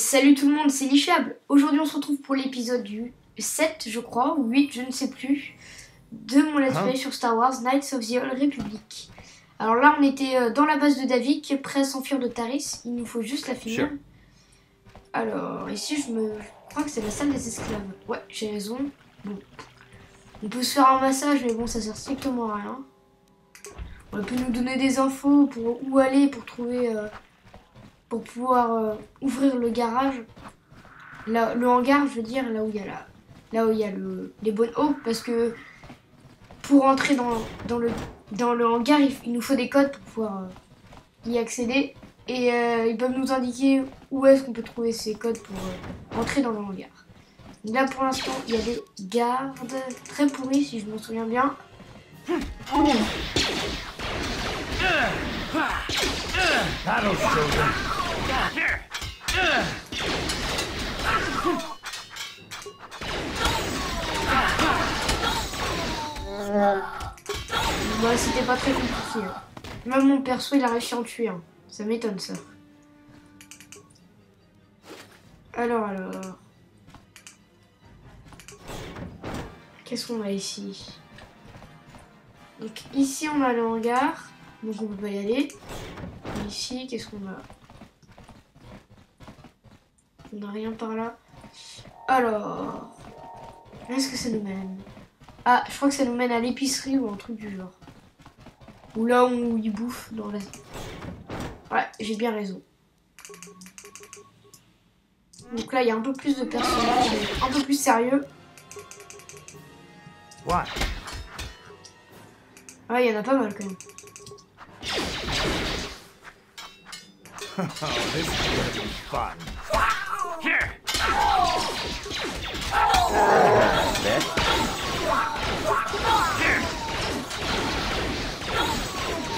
Salut tout le monde, c'est Lichab. Aujourd'hui on se retrouve pour l'épisode du 7 je crois, ou 8, je ne sais plus, de mon let's play sur Star Wars Knights of the Old Republic. Alors là on était dans la base de David, prêt à s'enfuir de Taris, il nous faut juste la finir. Alors ici je crois que c'est la salle des esclaves. Ouais, j'ai raison. Bon. On peut se faire un massage mais bon ça sert strictement à rien. On peut nous donner des infos pour où aller pour trouver... pour pouvoir ouvrir le garage, là, le hangar, je veux dire, là où il y a les bonnes hawks, parce que pour entrer dans le hangar, il nous faut des codes pour pouvoir y accéder, et ils peuvent nous indiquer où est-ce qu'on peut trouver ces codes pour entrer dans le hangar. Là pour l'instant, il y a des gardes très pourris, si je me souviens bien. Bah, c'était pas très compliqué. Hein. Même mon perso, il a réussi à en tuer un. Ça m'étonne ça. Alors. Qu'est-ce qu'on a ici? Donc ici on a le hangar. Donc on peut pas y aller. Et ici, qu'est-ce qu'on a? On n'a rien par là. Alors, est-ce que ça nous mène? Ah, je crois que ça nous mène à l'épicerie ou un truc du genre. Ou là où ils bouffent dans la... Ouais, j'ai bien raison. Donc là, il y a un peu plus de personnages, un peu plus sérieux. Ouais. Ouais, il y en a pas mal quand même. Oh, this is gonna be fun. Here.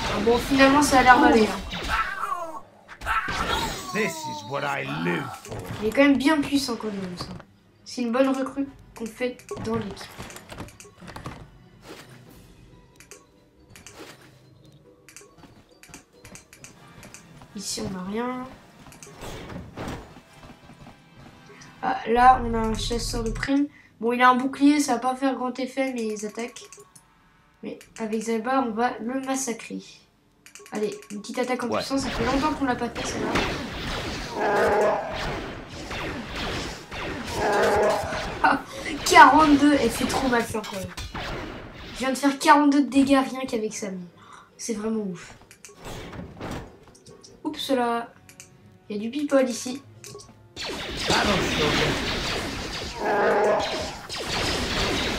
Ah bon, finalement, ça a l'air d'aller. This is what I live for. Il est quand même bien puissant quand même, ça. C'est une bonne recrue qu'on fait dans l'équipe. Ici on n'a rien. Ah, là on a un chasseur de primes. Bon il a un bouclier, ça va pas faire grand effet mais ils attaquent. Mais avec Zalba on va le massacrer. Allez, une petite attaque en puissance, ça fait longtemps qu'on l'a pas fait celle-là. 42, elle fait trop mal ça quand même. Je viens de faire 42 de dégâts rien qu'avec ça. C'est vraiment ouf. Oups là, il y a du people ici.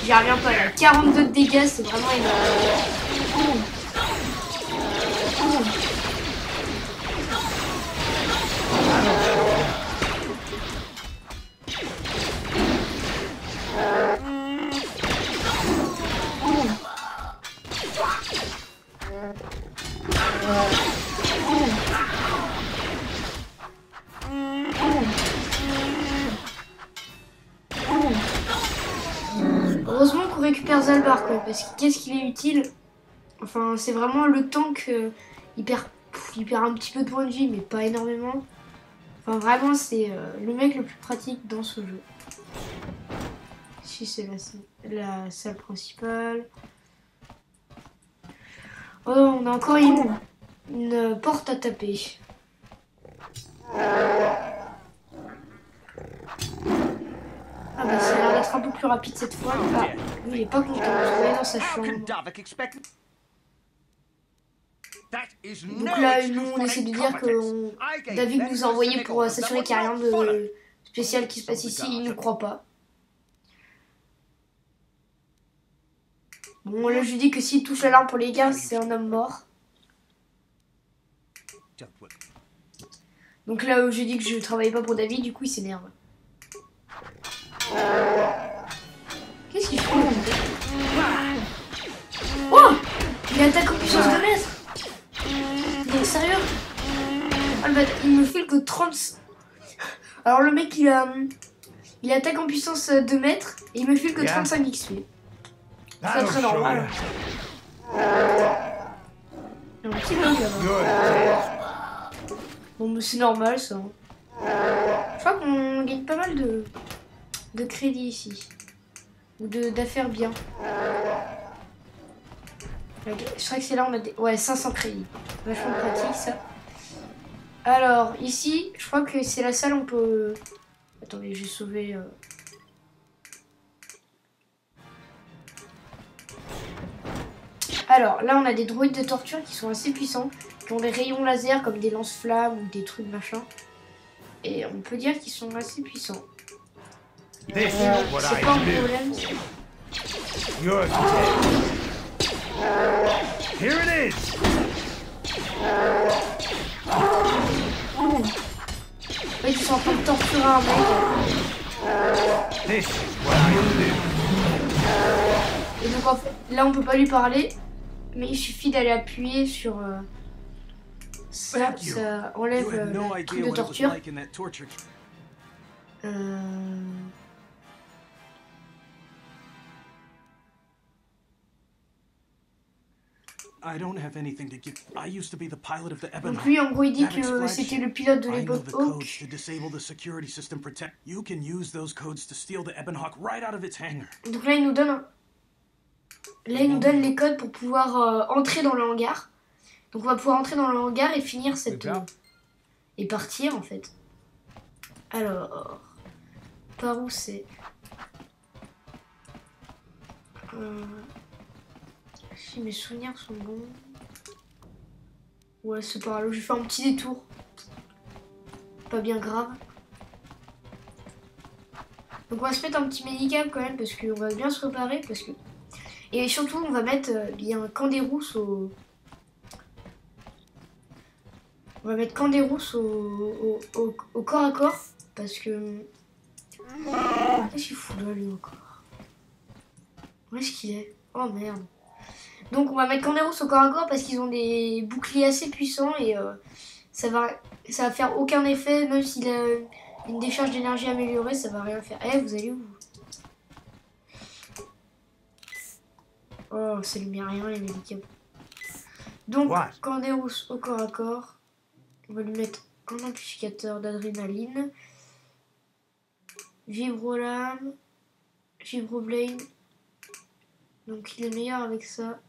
J'y reviens pas là. 42 de dégâts, c'est vraiment énorme. Heureusement qu'on récupère Zalbar quoi, parce que qu'est-ce qu'il est utile. Enfin c'est vraiment le tank, il perd un petit peu de points de vie mais pas énormément. Enfin vraiment c'est le mec le plus pratique dans ce jeu. Ici c'est la salle principale. Oh on a encore une porte à taper. Ah bah ça a l'air d'être un peu plus rapide cette fois. Ah, lui il est pas content, vous voyez dans sa chambre. Donc là nous on essaie de dire que David nous a envoyé pour s'assurer qu'il n'y a rien de spécial qui se passe ici, il ne croit pas. Bon là je lui dis que s'il touche l'alarme pour les gars c'est un homme mort. Donc là je lui dis que je ne travaillais pas pour David, du coup il s'énerve. Qu'est-ce qu'il fait? Oh! Il attaque en puissance de maître! Il est sérieux? Ah, bah, il me file que 30... Alors le mec il attaque en puissance de maître et il me file que 35 XP. C'est pas très normal. Un petit bug là-bas. Bon mais c'est normal ça. Je crois qu'on gagne pas mal de crédits ici. Ou d'affaires bien. Je crois que c'est là on a des... Ouais, 500 crédits. Vachement pratique ça. Alors, ici, je crois que c'est la salle où on peut... Attendez, j'ai sauvé... Alors, là, on a des droïdes de torture qui sont assez puissants, qui ont des rayons laser comme des lance-flammes ou des trucs machin. Et on peut dire qu'ils sont assez puissants. This is what C'est I pas un live problème. for. You're dead. Here it is. Ouais, ils sont en train de torturer un mec. This is what I live Et donc, en fait, là, on peut pas lui parler, mais il suffit d'aller appuyer sur ça, ça enlève le truc de torture. Donc lui, en gros, il dit que c'était le pilote de l'époque Hawk. Donc là, il nous donne, les codes pour pouvoir entrer dans le hangar. Donc on va pouvoir entrer dans le hangar et finir cette... et partir, en fait. Alors... Par où c'est Si mes souvenirs sont bons... Ouais, c'est par là. Je vais faire un petit détour. Pas bien grave. Donc on va se mettre un petit médicament quand même parce qu'on va bien se réparer parce que... Et surtout on va mettre bien Canderous au... On va mettre Canderous au corps à corps parce que... Qu'est-ce qu'il fout là lui encore? Où est-ce qu'il est? Oh merde. Donc on va mettre Canderous au corps à corps parce qu'ils ont des boucliers assez puissants et ça va faire aucun effet même s'il a une décharge d'énergie améliorée, ça va rien faire. Eh, vous allez où? Oh, ça lui met rien les médicaments. Donc Canderous au corps à corps. On va lui mettre un amplificateur d'adrénaline. Vibrolame. Vibroblade. Donc il est meilleur avec ça.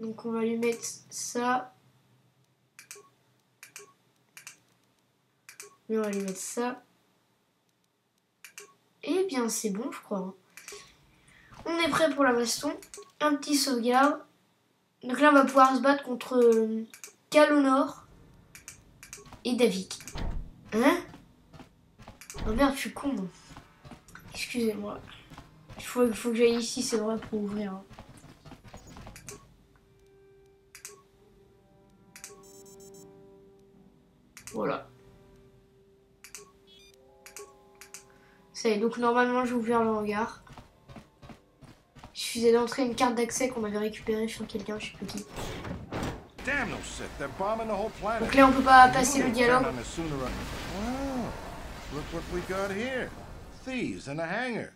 Donc on va lui mettre ça. Et on va lui mettre ça. Et bien c'est bon je crois. On est prêt pour la baston. Un petit sauvegarde. Donc là on va pouvoir se battre contre Calonor et Davik. Hein? Oh merde, je suis con. Excusez-moi. Il faut que j'aille ici, c'est vrai, pour ouvrir. Voilà. Ça y est, donc normalement j'ai ouvert le hangar. Il suffisait d'entrer une carte d'accès qu'on avait récupérée sur quelqu'un, je sais plus qui. Donc là on peut pas passer le dialogue. Look what we got here. Thieves in a hangar.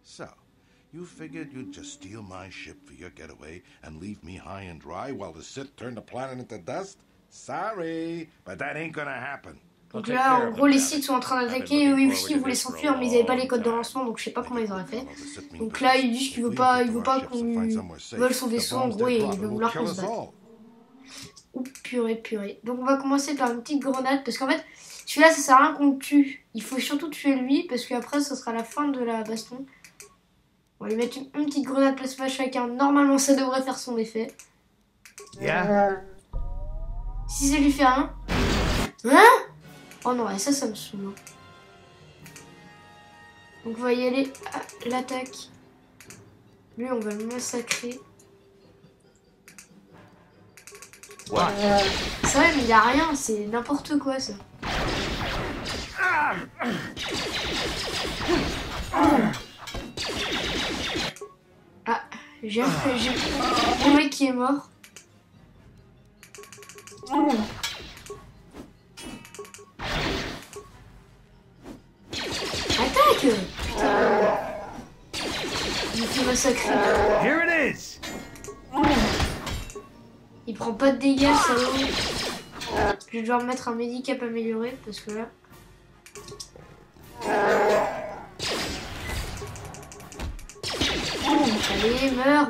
So, you figured you'd just steal my ship for your getaway and leave me high and dry while the Sith turned the planet into dust? Sorry, but that ain't gonna happen. Donc là, en gros, les Sith sont en train d'attaquer et eux aussi ils voulaient s'enfuir, mais ils avaient pas les codes de lancement, donc je sais pas comment ils auraient fait. Donc là, ils disent qu'il veut pas qu'on vole son vaisseau, en gros, et il veut vouloir qu'on se batte. Ouh, purée. Donc on va commencer par une petite grenade, parce qu'en fait, celui-là, ça sert à rien qu'on le tue. Il faut surtout tuer lui, parce qu'après, ça sera la fin de la baston. On va lui mettre une petite grenade plasma chacun. Normalement, ça devrait faire son effet. Si ça lui fait rien... Hein? Oh non, et ça me saoule. Donc on va y aller à l'attaque. Lui, on va le massacrer. C'est vrai, mais il a rien, c'est n'importe quoi ça. Ah, j'ai un mec qui est mort. Attaque! Putain. Il me fait massacrer. Here it is. Il prend pas de dégâts, salaud. Je vais devoir mettre un médicap amélioré parce que là... Allez, meurs.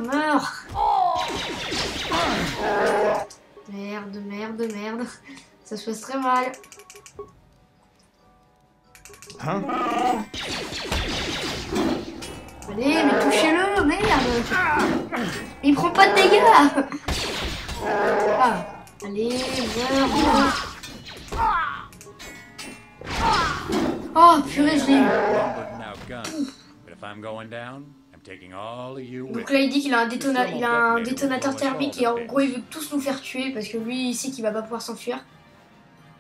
Merde. Ça se passe très mal. Hein? Allez, mais touchez-le, merde. Il prend pas de dégâts. Ah, allez, meurs. Oh, purée, je l'ai eu. Donc là, il dit qu'il a un détonateur thermique et en gros, il veut tous nous faire tuer parce que lui, il sait qu'il va pas pouvoir s'enfuir.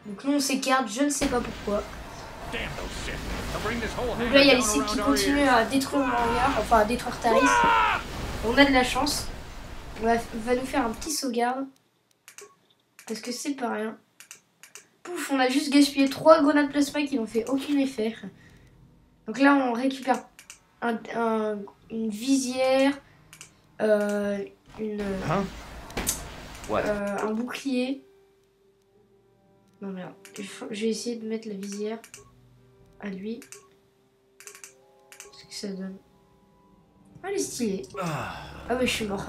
Donc nous, on s'écarte, je ne sais pas pourquoi. Donc là, il y a les Sith qui continuent à détruire mon hangar, enfin à détruire Taris. On a de la chance. On va nous faire un petit sauvegarde. Parce que c'est pas rien. Pouf, on a juste gaspillé 3 grenades plasma qui n'ont fait aucun effet. Donc là, on récupère une visière, un bouclier. Non merde, je vais essayer de mettre la visière à lui. Qu'est-ce que ça donne? Ah, elle est stylée. Ah oui, je suis mort.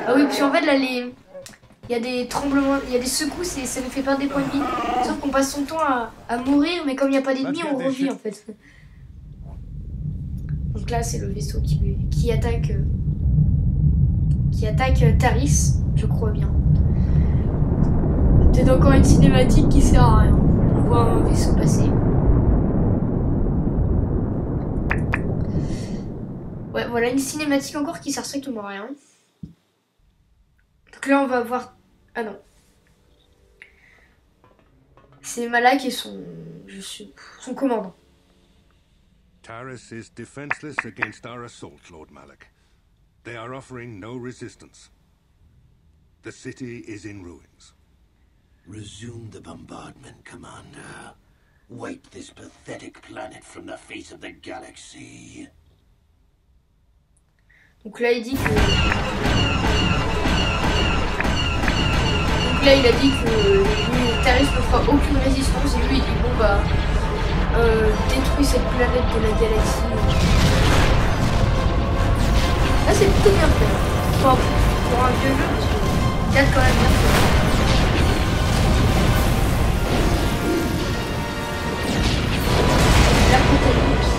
Ah oui, parce qu'en fait là, il y a des tremblements, il y a des secousses et ça nous fait perdre des points de vie. Sauf qu'on passe son temps à mourir, mais comme il n'y a pas d'ennemis, on revit en fait. Donc là, c'est le vaisseau qui attaque Taris, je crois bien. Peut-être encore une cinématique qui sert à rien. On voit un vaisseau passer. Ouais, voilà une cinématique encore qui sert strictement à rien. Donc là, on va voir... Ah non. C'est Malak et son commandant. Taris is defenseless against our assault, Lord Malak. They are offering no resistance. The city is in ruins. Resume the bombardment, Commander. Wipe this pathetic planet from the face of the galaxy. Donc là, il dit que... Donc là, il a dit que Taris ne fera aucune résistance et lui, il dit bon bah... détruit cette planète de la galaxie. Là, c'est plutôt bien fait. Enfin, pour un vieux jeu, parce que date quand même bien fait. L'apocalypse.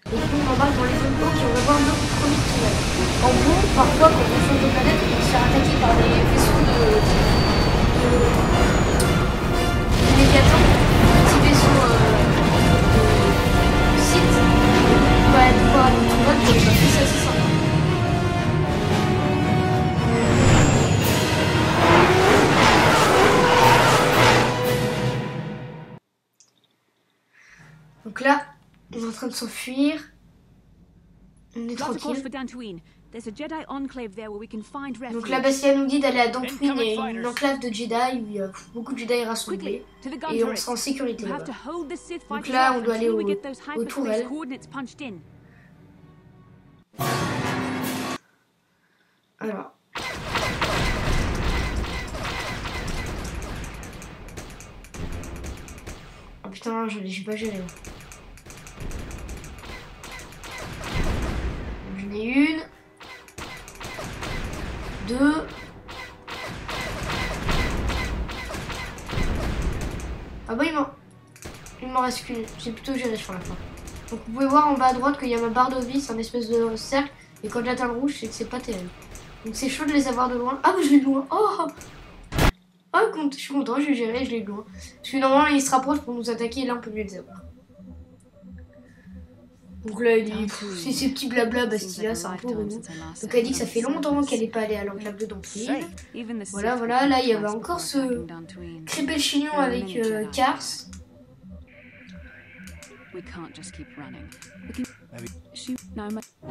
Et puis on embarque dans les zones blanches et on va voir notre premier tunnel. En gros, parfois quand on change de planète, on se fait attaquer par des vaisseaux de Léviathan, petit vaisseau de site. On va pouvoir aller tout bas pour les battre, c'est assez sympa. Donc là, on est en train de s'enfuir. On est tranquille. Donc la Bastia nous dit d'aller à Dantooine et une enclave de Jedi où il y a beaucoup de Jedi rassemblés et on sera en sécurité là-bas. Donc là on doit aller aux tourelles. Alors. Oh putain, j'ai pas géré. J'en ai une. 2. Ah bah il m'en reste qu'une. J'ai plutôt géré sur la fin. Donc vous pouvez voir en bas à droite qu'il y a ma barre de vie, c'est un espèce de cercle. Et quand j'atteins le rouge, c'est que c'est pas terrible. Donc c'est chaud de les avoir de loin. Ah bah je l'ai de loin. Oh, je suis content, j'ai géré, je l'ai de loin. Parce que normalement ils se rapprochent pour nous attaquer et là on peut mieux les avoir. Donc là, il dit, c'est ces petits blabla Bastia, c'est un peu relou. Donc elle dit que ça fait longtemps qu'elle n'est pas allée à l'enclave de Dantooine. Voilà, là il y avait encore ce crépel chignon avec Kars. Donc là on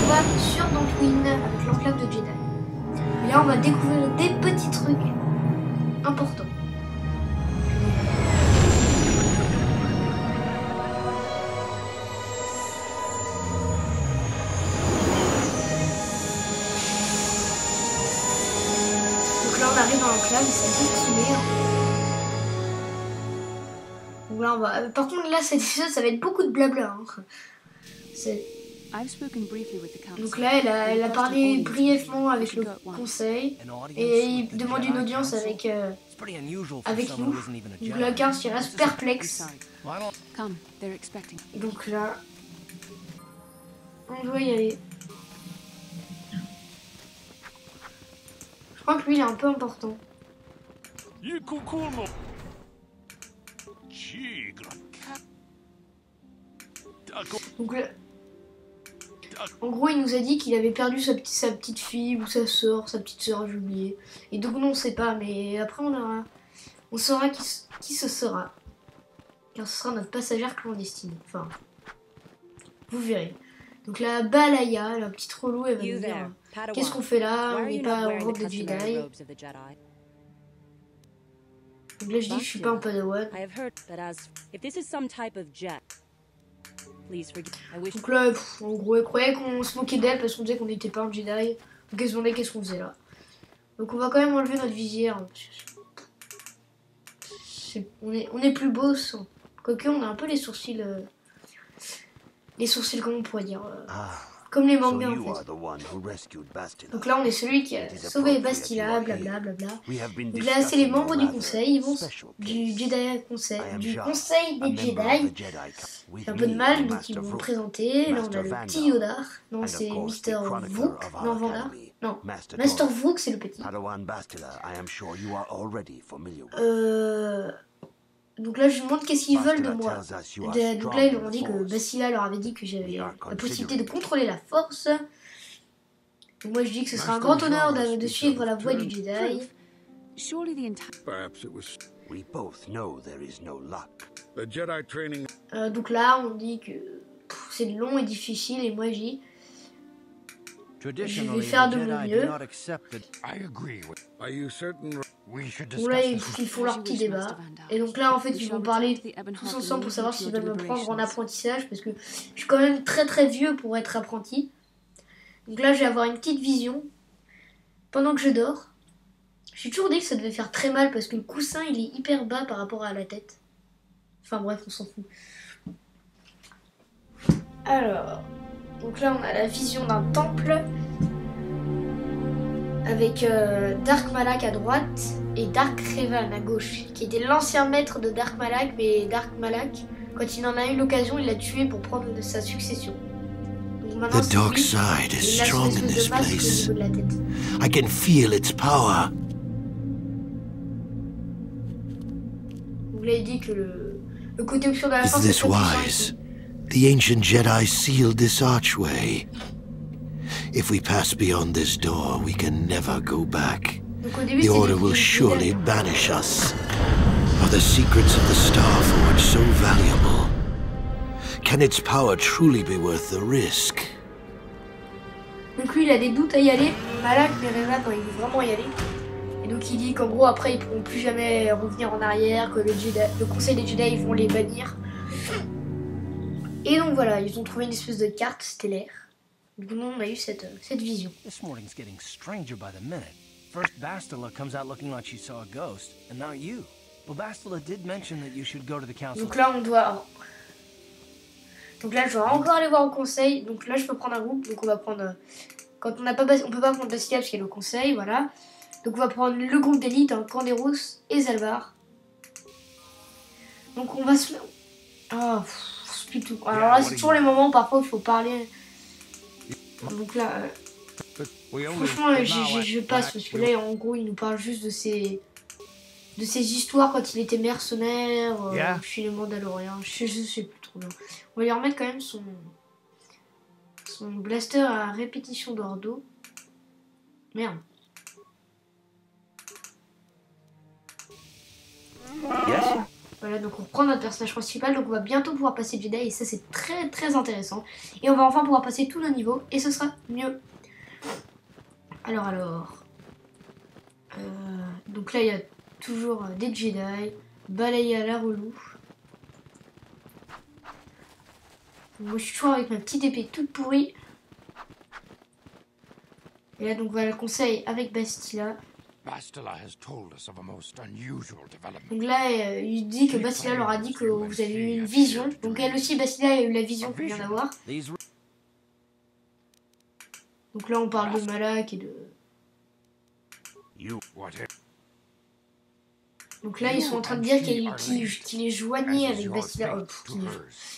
va sur Dantooine avec l'enclave de Jedi. Et là on va découvrir des petits trucs importants. On arrive dans l'enclave, c'est assez stylé. Donc là, on va... Par contre, là, cet épisode, ça va être beaucoup de blabla. Hein. Donc là, elle a parlé brièvement avec le conseil et il demande une audience avec nous. Donc là, Garth, il reste perplexe. Donc là, on doit y aller. Je crois que lui, il est un peu important. Donc là, en gros, il nous a dit qu'il avait perdu sa petite fille ou sa petite soeur, j'ai oublié. Et donc non, on sait pas, mais après on saura qui ce sera. Car ce sera notre passagère clandestine. Enfin, vous verrez. Donc la Balaya, la petite relou, elle va nous dire qu'est-ce qu'on fait là? On n'est pas en robe de Jedi. Donc là, je dis que je suis pas en Padawan. Donc là, en gros, elle croyait qu'on se moquait d'elle parce qu'on disait qu'on n'était pas un Jedi. Donc elle se demandait qu'est-ce qu'on faisait là. Donc on va quand même enlever notre visière. On est plus beau sans. Quoique on a un peu les sourcils. Comment on pourrait dire comme les mangas en fait. Donc là on est celui qui a sauvé Bastila, blablabla. Donc là c'est les membres du conseil, ils vont du conseil des Jedi. J'ai un peu de mal, donc ils vont me présenter. Là on a le petit Yoda. Non, c'est Mr. Vook. Non, Vanda. Non, Master Vook c'est le petit. Donc là, je lui demande qu'est-ce qu'ils veulent de moi. Donc là, ils leur ont dit que Bastila leur avait dit que j'avais la possibilité de contrôler la force. Donc moi, je dis que ce sera un grand honneur de suivre la voie du Jedi. Donc là, on dit que c'est long et difficile, et moi, je dis je vais faire de mon mieux. Bon là, ils font leur petit débat. Et donc là, en fait, ils vont parler tous ensemble pour savoir s'ils veulent me prendre en apprentissage. Parce que je suis quand même très très vieux pour être apprenti. Donc là, je vais avoir une petite vision. Pendant que je dors. Je suis toujours dit que ça devait faire très mal parce que le coussin, il est hyper bas par rapport à la tête. Enfin bref, on s'en fout. Alors... Donc là, on a la vision d'un temple. Avec Dark Malak à droite et Dark Revan à gauche, qui était l'ancien maître de Dark Malak, mais Dark Malak, quand il en a eu l'occasion, il l'a tué pour prendre sa succession. Donc The dark side is strong in this place. I can feel its power. Donc là, il dit que le côté obscur de la force est très puissant. The ancient Jedi sealed this archway. If we pass beyond this door, we can never go back. The Order will surely banish us. Are the secrets of the Star Forge so valuable? Can its power truly be worth the risk? Donc lui, il a des doutes à y aller. Malak, mais Revan, il veut vraiment y aller. Et donc il dit qu'en gros, après, ils pourront plus jamais revenir en arrière, que le conseil des Jedi, ils vont les bannir. Et donc voilà, ils ont trouvé une espèce de carte stellaire. Donc nous, on a eu cette vision. This morning's getting stranger by the minute. First Bastila comes out looking like she saw a ghost, and now you. Well, Bastila did mention that you should go to the council. Donc là, Donc là, je dois encore aller voir au conseil. Donc là, je peux prendre un groupe. Donc on va prendre... Quand on peut pas prendre Bastila parce qu'il y a le conseil, voilà. Donc on va prendre le groupe d'élite, Canderos et Zalbar. Donc on va se... Oh, c'est tout. Alors là, c'est toujours les moments parfois où il faut parler... Donc là, franchement, je passe parce que là, en gros, il nous parle juste de ses histoires quand il était mercenaire, chez les Mandaloriens. Je sais plus trop bien. On va lui remettre quand même son blaster à répétition d'ordo. Merde. Voilà, donc on reprend notre personnage principal, donc on va bientôt pouvoir passer Jedi et ça c'est très très intéressant. Et on va enfin pouvoir passer tous nos niveaux et ce sera mieux. Alors. Donc là il y a toujours des Jedi, Balaya la relou. Moi je suis toujours avec ma petite épée toute pourrie. Et là donc voilà le conseil avec Bastila. Bastila has told us of a most unusual development. Donc là, il dit que Bastila leur a dit que vous avez eu une vision. Donc elle aussi, Bastila a eu la vision qu'on vient d'avoir. Donc là, on parle de Malak et de... Donc là, ils sont en train de dire qu'il est joigné avec Bastila.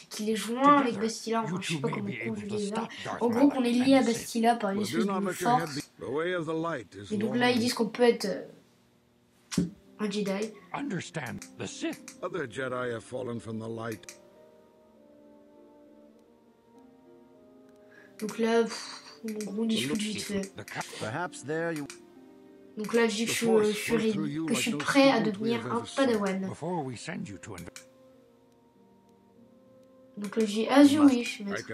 Qu'il est joint avec Bastila. Enfin, je sais pas comment conjuguer là. En gros, qu'on est lié à Bastila par une espèce de force. Et donc là, ils disent qu'on peut être un Jedi. Understand the Sith. Other Jedi have fallen from the light. Donc là, en gros, on discute vite fait. Donc là, je dis que je suis prêt à devenir un Padawan. Donc là, je dis as you wish. Donc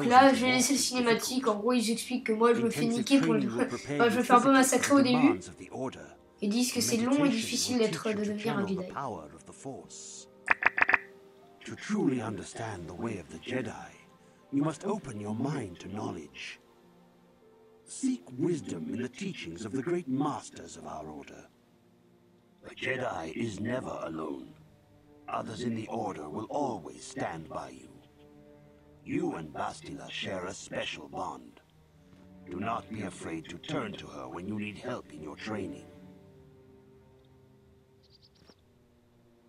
là, je vais laisser le cinématique. En gros, ils expliquent que moi, je me fais niquer pour le... Enfin, je me fais un peu massacrer au début. Ils disent que c'est long et difficile de devenir un Jedi. To truly understand the way of the Jedi, you must open your mind to knowledge. Seek wisdom in the teachings of the great masters of our order. The Jedi is never alone. Others in the Order will always stand by you. You and Bastila share a special bond. Do not be afraid to turn to her when you need help in your training.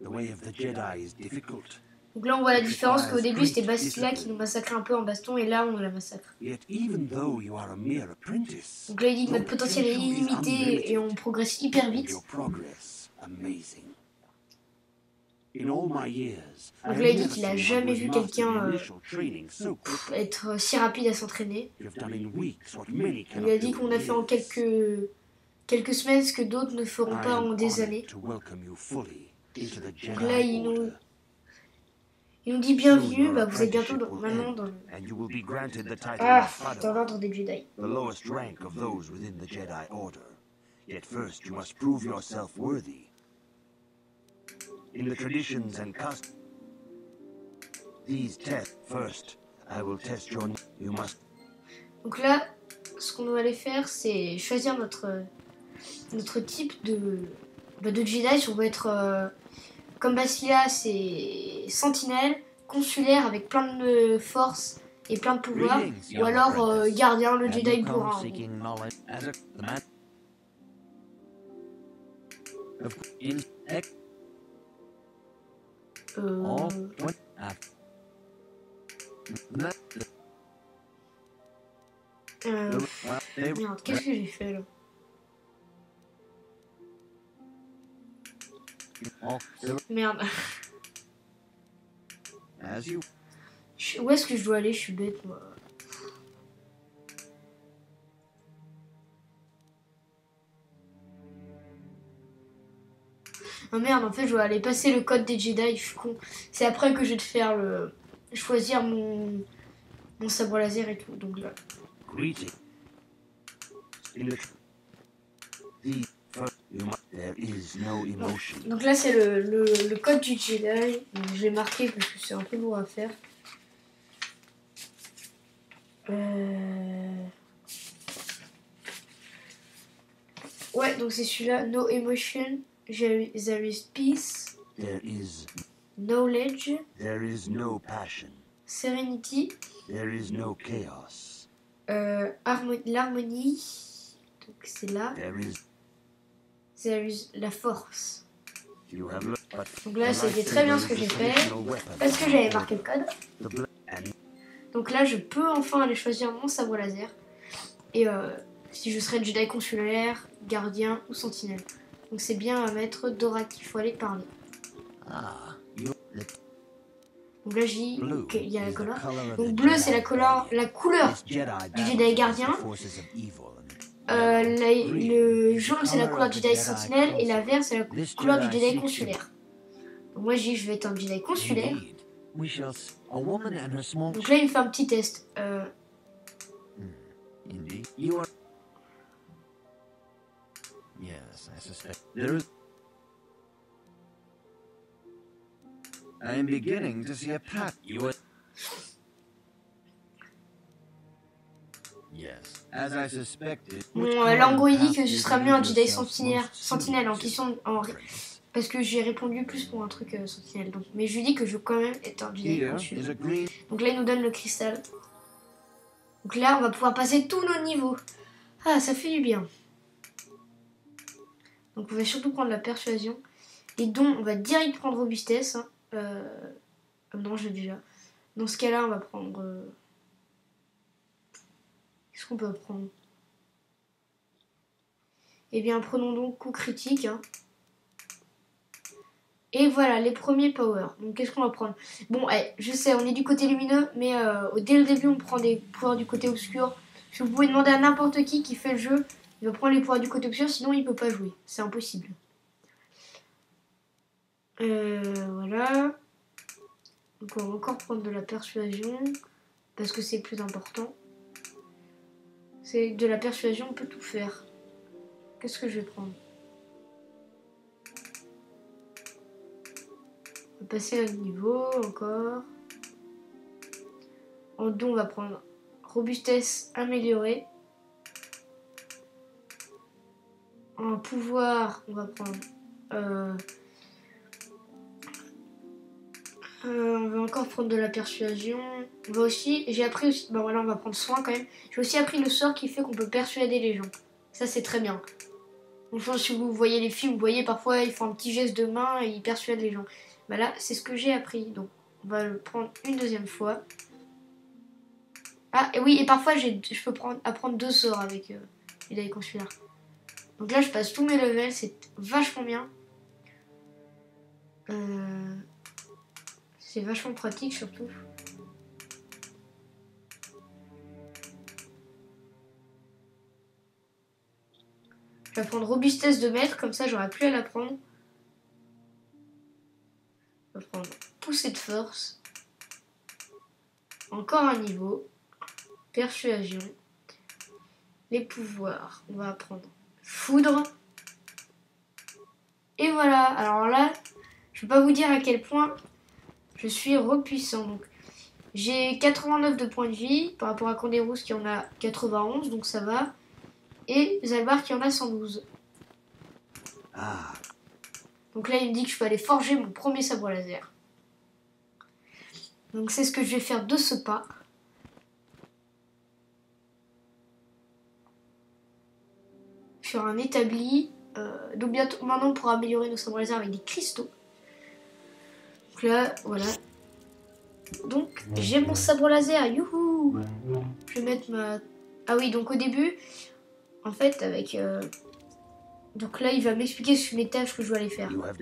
The way of the Jedi is difficult. Donc là, on voit la différence qu'au début, c'était Bastila qui nous massacrait un peu en baston, et là, on la massacre. Donc là, il dit que notre potentiel est illimité et on progresse hyper vite. Donc là, il dit qu'il a jamais vu quelqu'un être si rapide à s'entraîner. Il a dit qu'on a fait en quelques semaines ce que d'autres ne feront pas en des années. Donc là, il nous dit bienvenue, bah vous êtes bientôt maintenant dans l'ordre des Jedi. The lowest rank of those within the Jedi Order. Yet first you must prove yourself worthy. In the traditions and customs, these tests first, I will test your. You must. Donc là, ce qu'on doit aller faire, c'est choisir notre type de Jedi. Si on veut être comme Bastila, c'est sentinelle, consulaire avec plein de force et plein de pouvoir, ou alors gardien, le Jedi bourrin. Merde, qu'est-ce que j'ai fait là? Merde. Où est-ce que je dois aller? Je suis bête, moi. Oh merde, en fait, je dois aller passer le code des Jedi, je suis con. C'est après que je vais te faire choisir mon sabre laser et tout, donc là. Donc là c'est le code du Jedi. Je l'ai marqué parce que c'est un peu lourd à faire. Ouais, donc c'est celui-là. No emotion, there is peace. There is knowledge. There is no passion. Serenity. There is no chaos. L'harmonie. Donc c'est là. There is la force. Donc là, c'était très bien ce que j'ai fait, parce que j'avais marqué le code. Donc là, je peux enfin aller choisir mon sabre laser. Et si je serais Jedi consulaire, gardien ou sentinelle. Donc c'est bien à mettre Dora qu'il faut aller parler. Donc là, j'ai il y a la couleur. Donc bleu, c'est la couleur du Jedi gardien. Le jaune c'est la couleur du Jedi sentinelle et la verte c'est la couleur du Jedi consulaire. Donc moi je vais être un Jedi consulaire. Donc là il me fait un petit test. I am beginning to see a path. Yes. Bon, là en gros il dit que ce sera mieux un Jedi sentinelle en question parce que j'ai répondu plus pour un truc sentinelle. Donc, mais je lui dis que je veux quand même être un Jedi. Donc là il nous donne le cristal. Donc là on va pouvoir passer tous nos niveaux. Ah, ça fait du bien. Donc on va surtout prendre la persuasion. Et donc on va direct prendre robustesse. Hein. Non, j'ai déjà. Dans ce cas-là, on va prendre... Qu'est-ce qu'on peut prendre? Eh bien, prenons donc coup critique. Hein. Et voilà, les premiers power. Donc, qu'est-ce qu'on va prendre? Bon, je sais, on est du côté lumineux, mais dès le début, on prend des pouvoirs du côté obscur. Si vous pouvez demander à n'importe qui fait le jeu, il va prendre les pouvoirs du côté obscur, sinon il ne peut pas jouer. C'est impossible. Voilà. Donc, on va encore prendre de la persuasion, parce que c'est plus important. C'est de la persuasion, on peut tout faire. Qu'est-ce que je vais prendre? On va passer à un niveau encore. En don, on va prendre robustesse améliorée. En pouvoir, on va prendre... on va encore prendre de la persuasion. On va aussi... J'ai appris aussi... Bon voilà, on va prendre soin quand même. J'ai aussi appris le sort qui fait qu'on peut persuader les gens. Ça, c'est très bien. Donc, je pense que si vous voyez les films, vous voyez parfois, ils font un petit geste de main et ils persuadent les gens. Bah là, c'est ce que j'ai appris. Donc, on va le prendre une deuxième fois. Ah, et oui, et parfois, je peux apprendre 2 sorts avec les Jedi consulaires. Donc là, je passe tous mes levels. C'est vachement bien. C'est vachement pratique, surtout. Je vais prendre robustesse de maître, comme ça j'aurai plus à l'apprendre. Je vais prendre poussée de force. Encore un niveau. Persuasion. Les pouvoirs. On va apprendre foudre. Et voilà. Alors là, je ne vais pas vous dire à quel point je suis repuissant. Donc, j'ai 89 de points de vie par rapport à Canderous qui en a 91, donc ça va. Et Zalbar qui en a 112. Ah. Donc là, il me dit que je peux aller forger mon premier sabre laser. Donc c'est ce que je vais faire de ce pas. Sur un établi. Donc bientôt, maintenant, on pourra améliorer nos sabres laser avec des cristaux. Donc là, voilà. Donc, j'ai mon sabre laser. Youhou! Je vais mettre ma... Ah oui, donc au début... En fait, avec... Donc là, il va m'expliquer sur les tâches que je dois aller faire. Donc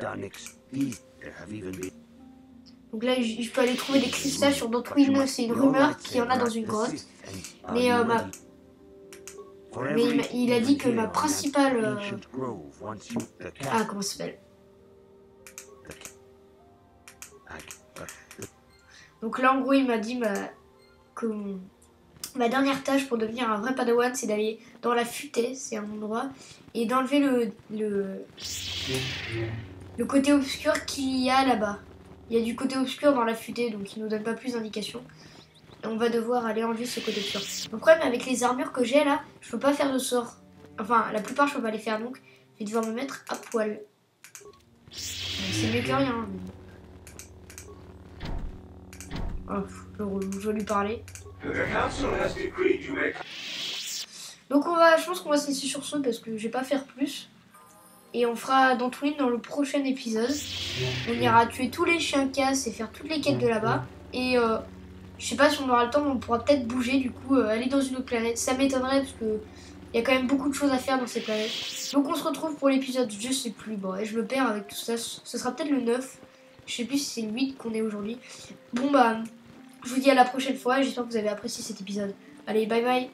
là, je peux aller trouver des cristals sur Dantooine. C'est une rumeur qu'il y en a dans une grotte. Mais, il a dit que ma principale... Ah, comment ça s'appelle? Donc là, en gros, il m'a dit que... Ma dernière tâche pour devenir un vrai padawan, c'est d'aller dans la futaie, c'est un endroit, et d'enlever le côté obscur qu'il y a là-bas. Il y a du côté obscur dans la futaie, donc il nous donne pas plus d'indications. Et on va devoir aller enlever ce côté obscur. Le problème avec les armures que j'ai là, je peux pas faire de sort. Enfin, la plupart je peux pas les faire, donc je vais devoir me mettre à poil. C'est mieux que rien. Oh, je vais lui parler. Donc je pense qu'on va se laisser sur ce parce que je vais pas faire plus. Et on fera Dantooine dans le prochain épisode. On ira tuer tous les chiens casse et faire toutes les quêtes de là-bas. Et je sais pas si on aura le temps, mais on pourra peut-être bouger du coup, aller dans une autre planète. Ça m'étonnerait parce que il y a quand même beaucoup de choses à faire dans ces planètes. Donc on se retrouve pour l'épisode, je sais plus, bon, et je me perds avec tout ça. Ce sera peut-être le 9. Je sais plus si c'est le 8 qu'on est aujourd'hui. Bon bah... Je vous dis à la prochaine fois et j'espère que vous avez apprécié cet épisode. Allez, bye bye!